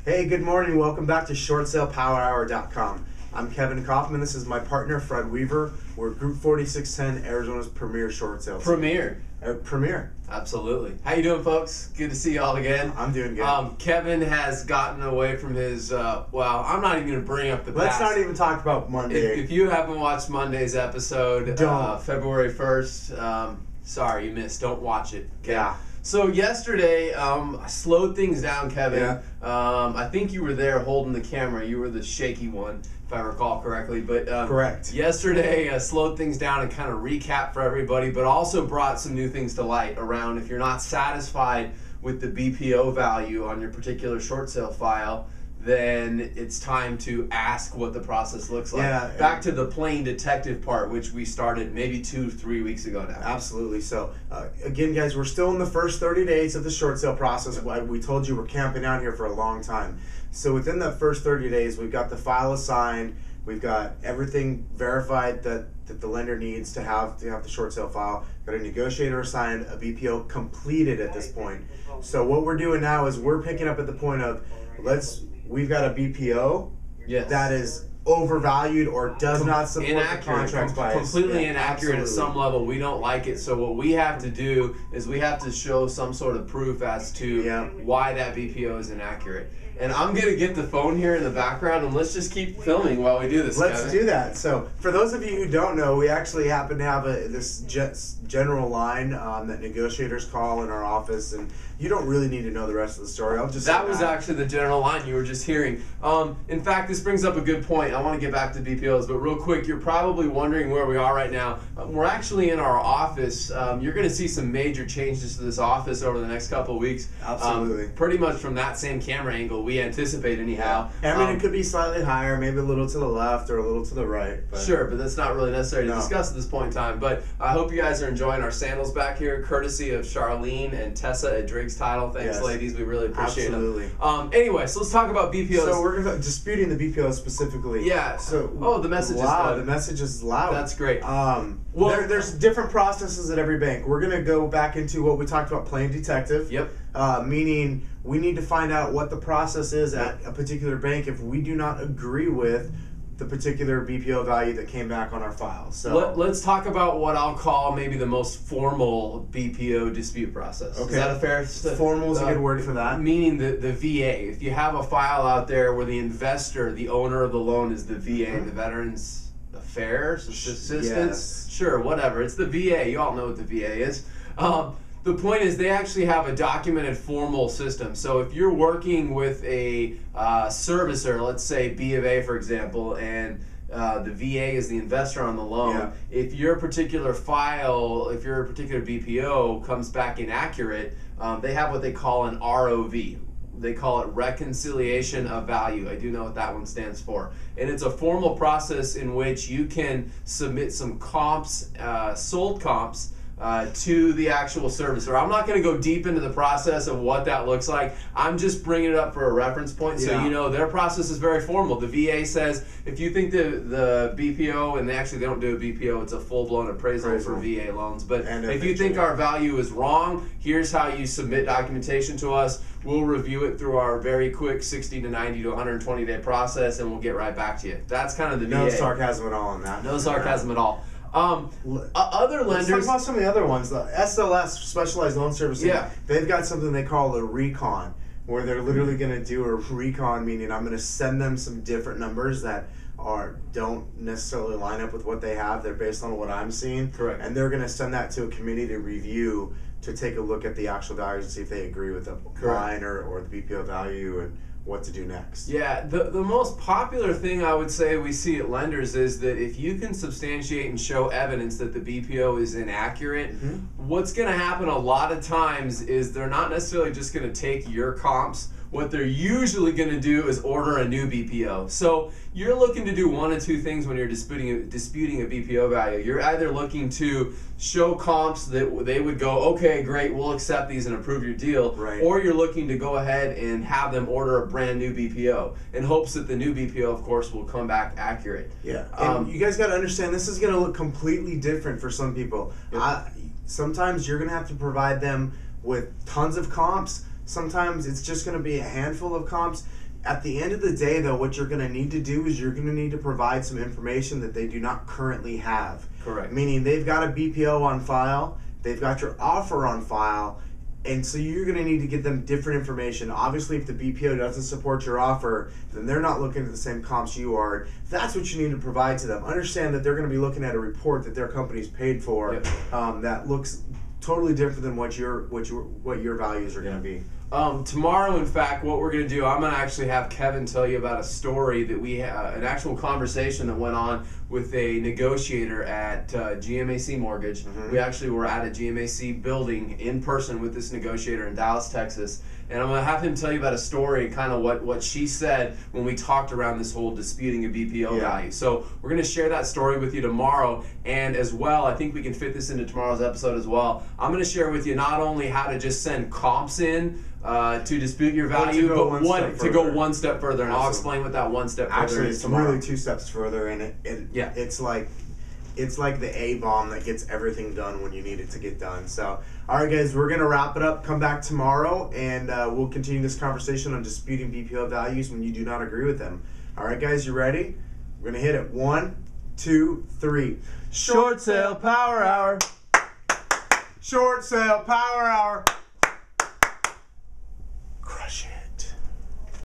Hey, good morning. Welcome back to ShortSalePowerHour.com. I'm Kevin Kauffman. This is my partner, Fred Weaver. We're Group 4610, Arizona's premier short sale. Premier. Premier. Absolutely. How you doing, folks? Good to see y'all again. I'm doing good. Kevin has gotten away from his, well, I'm not even going to bring up the Let's past. not even talk about Monday. If you haven't watched Monday's episode, February 1st, sorry, you missed. Don't watch it. Okay? Yeah. So yesterday, I slowed things down, Kevin. Yeah. I think you were there holding the camera. You were the shaky one, if I recall correctly. But Correct. Yesterday, I slowed things down and kind of recapped for everybody, but also brought some new things to light around if you're not satisfied with the BPO value on your particular short sale file, then it's time to ask what the process looks like. Yeah, Back to the plain detective part, which we started maybe 2-3 weeks ago now. Absolutely. So, again, guys, we're still in the first 30 days of the short sale process. We told you we're camping out here for a long time. So within the first 30 days, we've got the file assigned. We've got everything verified that the lender needs to have the short sale file. Got a negotiator assigned, a BPO completed at this point. So what we're doing now is we're picking up at the point of we've got a BPO that is overvalued or does not support the contract price. Completely inaccurate at some level. We don't like it. So what we have to do is we have to show some sort of proof as to why that BPO is inaccurate. And I'm going to get the phone here in the background, and let's just keep filming while we do this. Let's do that. So for those of you who don't know, we actually happen to have this general line that negotiators call in our office, and you don't really need to know the rest of the story. That was actually the general line you were just hearing. In fact, this brings up a good point. I want to get back to BPOs, but real quick, you're probably wondering where we are right now. We're actually in our office. You're going to see some major changes to this office over the next couple of weeks. Absolutely. Pretty much from that same camera angle, we anticipate anyhow. I mean, it could be slightly higher, maybe a little to the left or a little to the right. But sure, but that's not really necessary to discuss at this point in time. But I hope you guys are enjoying our sandals back here, courtesy of Charlene and Tessa at Driggs Title. Thanks, ladies. We really appreciate them. Anyway, so let's talk about BPOs. So we're disputing the BPO specifically. Yeah. So the message is loud. loud. The message is loud. That's great. Well, there's different processes at every bank. We're going to go back into what we talked about, plain detective. Yep. Meaning we need to find out what the process is at a particular bank if we do not agree with the particular BPO value that came back on our file. So let's talk about what I'll call maybe the most formal BPO dispute process. Okay. Is that a fair? Formal is a good word for that. Meaning the VA. If you have a file out there where the investor, the owner of the loan, is the VA, the Veterans Affairs Assistance. Yes. Sure, whatever. It's the VA. You all know what the VA is. The point is they actually have a documented formal system. So if you're working with a servicer, let's say B of A, for example, and the VA is the investor on the loan, if your particular file, if your particular BPO comes back inaccurate, they have what they call an ROV. They call it reconciliation of value. I do know what that one stands for. And it's a formal process in which you can submit some comps, sold comps, to the actual servicer. I'm not going to go deep into the process of what that looks like. I'm just bringing it up for a reference point so you know their process is very formal. The VA says if you think the BPO, and they don't do a BPO, it's a full-blown appraisal for VA loans, but if you think our value is wrong, here's how you submit documentation to us. We'll review it through our very quick 60 to 90 to 120 day process, and we'll get right back to you. That's kind of the VA. No sarcasm at all on that. No sarcasm at all. Other lenders. Let's talk about some of the other ones. The SLS, Specialized Loan Servicing, they've got something they call a recon, where they're literally going to do a recon, meaning I'm going to send them some different numbers that don't necessarily line up with what they have. They're based on what I'm seeing. Correct. And they're going to send that to a committee to review, to take a look at the actual values and see if they agree with the line or the BPO value and what to do next. Yeah, the most popular thing I would say we see at lenders is that if you can substantiate and show evidence that the BPO is inaccurate, what's going to happen a lot of times is they're not necessarily just going to take your comps. What they're usually going to do is order a new BPO. So you're looking to do one of two things when you're disputing a BPO value. You're either looking to show comps that they would go, okay, great, we'll accept these and approve your deal, or you're looking to go ahead and have them order a brand new BPO in hopes that the new BPO, of course, will come back accurate. Yeah, and you guys got to understand this is going to look completely different for some people. Sometimes you're going to have to provide them with tons of comps. Sometimes it's just going to be a handful of comps. At the end of the day, though, what you're going to need to do is you're going to need to provide some information that they do not currently have. Correct. Meaning they've got a BPO on file, they've got your offer on file, and so you're going to need to give them different information. Obviously, if the BPO doesn't support your offer, then they're not looking at the same comps you are. That's what you need to provide to them. Understand that they're going to be looking at a report that their company's paid for, yep. That looks totally different than what your values are going to be. Tomorrow, in fact, what we're going to do, I'm going to actually have Kevin tell you about a story that we had, an actual conversation that went on with a negotiator at GMAC Mortgage. Mm-hmm. We actually were at a GMAC building in person with this negotiator in Dallas, Texas. And I'm going to have him tell you about a story and kind of what she said when we talked around this whole disputing a BPO value. So we're going to share that story with you tomorrow. And as well, I think we can fit this into tomorrow's episode as well. I'm going to share with you not only how to just send comps in to dispute your value, but to go one step further. And I'll explain what that one step further is tomorrow. Actually, it's really 2 steps further, and it's like the A-bomb that gets everything done when you need it to get done. So, all right, guys, we're going to wrap it up. Come back tomorrow, and we'll continue this conversation on disputing BPO values when you do not agree with them. All right, guys, you ready? We're going to hit it. 1, 2, 3. Short sale power hour. Short sale power hour.